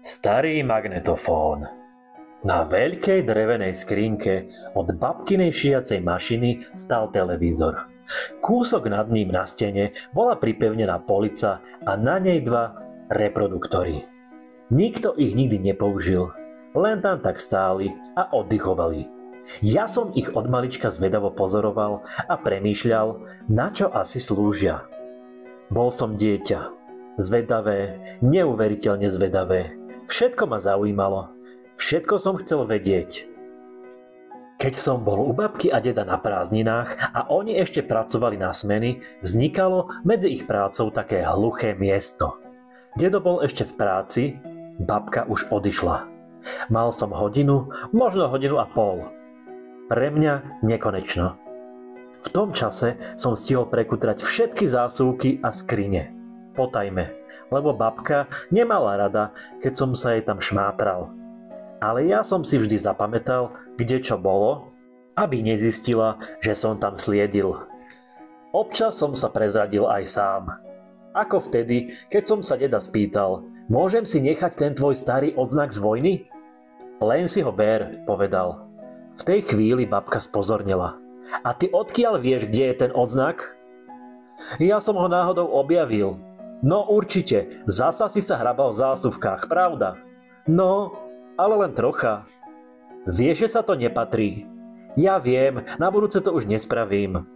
Starý magnetofón. Na veľkej drevenej skrinke od babkinej šijacej mašiny stal televízor. Kúsok nad ním na stene bola pripevnená polica a na nej dva reproduktory. Nikto ich nikdy nepoužil, len tam tak stáli a oddychovali. Ja som ich od malička zvedavo pozoroval a premýšľal, na čo asi slúžia. Bol som dieťa. Zvedavé, neuveriteľne zvedavé. Všetko ma zaujímalo. Všetko som chcel vedieť. Keď som bol u babky a deda na prázdninách a oni ešte pracovali na smeny, vznikalo medzi ich prácou také hluché miesto. Dedo bol ešte v práci, babka už odišla. Mal som hodinu, možno hodinu a pol. Pre mňa nekonečno. V tom čase som stihol prekutrať všetky zásuvky a skrine. Potajme, lebo babka nemala rada, keď som sa jej tam šmátral. Ale ja som si vždy zapamätal, kde čo bolo, aby nezistila, že som tam sliedil. Občas som sa prezradil aj sám. Ako vtedy, keď som sa deda spýtal, môžem si nechať ten tvoj starý odznak z vojny? Len si ho ber, povedal. V tej chvíli babka spozornila. A ty odkiaľ vieš, kde je ten odznak? Ja som ho náhodou objavil. No určite, zasa si sa hrabal v zásuvkách, pravda? No, ale len trocha. Vieš, že sa to nepatrí. Ja viem, na budúce to už nespravím.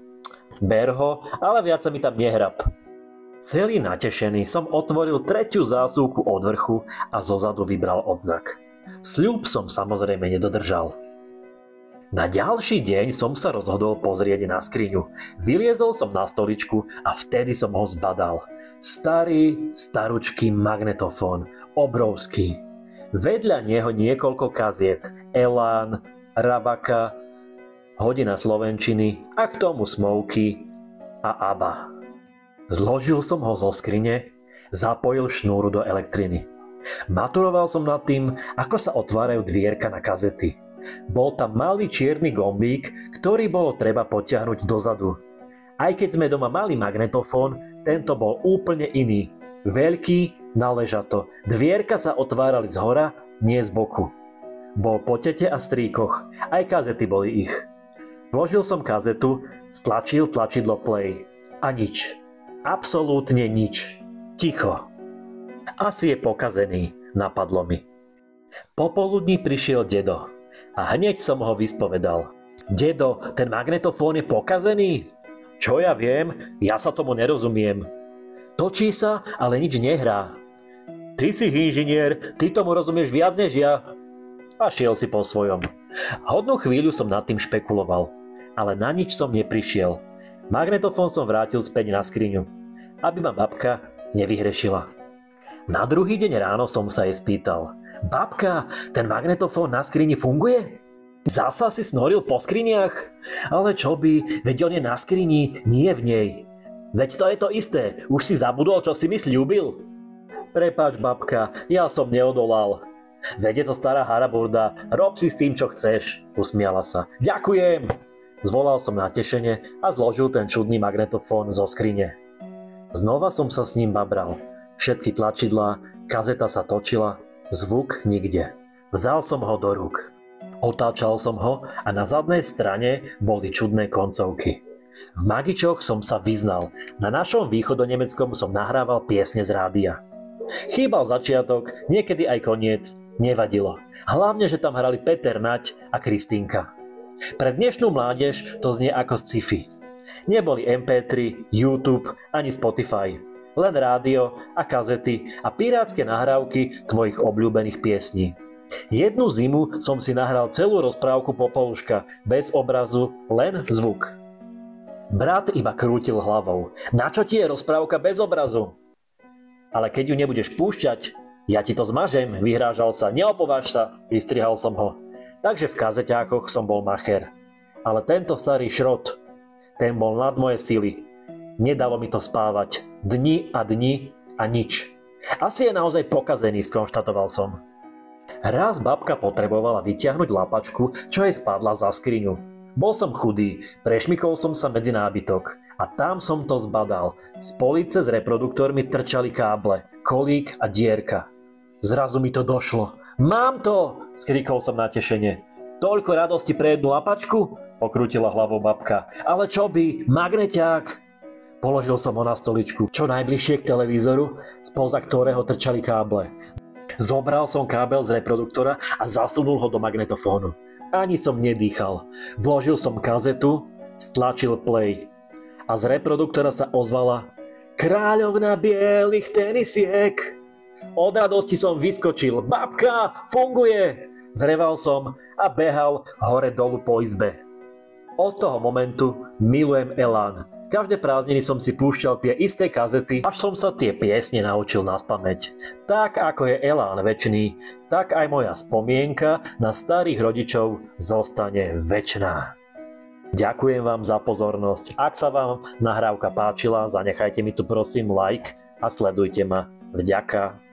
Ber ho, ale viac sa mi tam nehrab. Celý natešený som otvoril tretiu zásuvku od vrchu a zozadu vybral odznak. Sľub som samozrejme nedodržal. Na ďalší deň som sa rozhodol pozrieť na skriňu. Vyliezol som na stoličku a vtedy som ho zbadal. Starý, staručký magnetofón, obrovský. Vedľa neho niekoľko kaziet, Elán, Rabaka, Hodina slovenčiny a k tomu Smouky a ABBA. Zložil som ho zo skrine, zapojil šnúru do elektriny. Maturoval som nad tým, ako sa otvárajú dvierka na kazety. Bol tam malý čierny gombík, ktorý bolo treba potiahnuť dozadu. Aj keď sme doma mali magnetofón, tento bol úplne iný. Veľký, naležato. Dvierka sa otvárali zhora, nie z boku. Bol po tete a strýkoch, aj kazety boli ich. Vložil som kazetu, stlačil tlačidlo play. A nič. Absolútne nič. Ticho. Asi je pokazený, napadlo mi. Popoludní prišiel dedo. A hneď som ho vyspovedal. Dedo, ten magnetofón je pokazený? Čo ja viem, ja sa tomu nerozumiem. Točí sa, ale nič nehrá. Ty si inžinier, ty tomu rozumieš viac než ja. A šiel si po svojom. Hodnú chvíľu som nad tým špekuloval, ale na nič som neprišiel. Magnetofón som vrátil späť na skriňu, aby ma babka nevyhrešila. Na druhý deň ráno som sa jej spýtal. Babka, ten magnetofón na skrini funguje? Zasa si snoril po skriniach? Ale čo by, veď on je na skrini, nie v nej. Veď to je to isté, už si zabudol, čo si mi sľúbil? Prepáč, babka, ja som neodolal. Veď je to stará haraburda, rob si s tým, čo chceš, usmiala sa. Ďakujem! Zvolal som natešene a zložil ten čudný magnetofón zo skrine. Znova som sa s ním babral. Všetky tlačidlá, kazeta sa točila, zvuk nikde. Vzal som ho do rúk. Otáčal som ho a na zadnej strane boli čudné koncovky. V magičoch som sa vyznal. Na našom východonemeckom som nahrával piesne z rádia. Chýbal začiatok, niekedy aj koniec, nevadilo. Hlavne, že tam hrali Peter Nať a Kristýnka. Pre dnešnú mládež to znie ako sci-fi. Neboli MP3, YouTube ani Spotify. Len rádio a kazety a pirátske nahrávky tvojich obľúbených piesní. Jednu zimu som si nahral celú rozprávku Popoluška, bez obrazu, len zvuk. Brat iba krútil hlavou. Na čo ti je rozprávka bez obrazu? Ale keď ju nebudeš púšťať, ja ti to zmažem, vyhrážal sa. Neopováž sa, vystrihal som ho. Takže v kazeťákoch som bol macher. Ale tento starý šrot, ten bol nad moje sily. Nedalo mi to spávať. Dni a dni a nič. Asi je naozaj pokazený, skonštatoval som. Raz babka potrebovala vyťahnuť lapačku, čo jej spadla za skriňu. Bol som chudý, prešmykol som sa medzi nábytok a tam som to zbadal. Z police s reproduktormi trčali káble, kolík a dierka. Zrazu mi to došlo. Mám to! Skrikol som natešene. Toľko radosti pre jednu lapačku? Pokrútila hlavou babka. Ale čo by? Magneťák! Položil som ho na stoličku, čo najbližšie k televízoru, spoza ktorého trčali káble. Zobral som kábel z reproduktora a zasunul ho do magnetofónu. Ani som nedýchal. Vložil som kazetu, stlačil play. A z reproduktora sa ozvala Kráľovna bielých tenisiek. Od radosti som vyskočil. Babka, funguje! Zreval som a behal hore dolu po izbe. Od toho momentu milujem Elán. Každé prázdniny som si púšťal tie isté kazety, až som sa tie piesne naučil naspamäť. Tak ako je Elán večný, tak aj moja spomienka na starých rodičov zostane večná. Ďakujem vám za pozornosť. Ak sa vám nahrávka páčila, zanechajte mi tu prosím like a sledujte ma. Vďaka.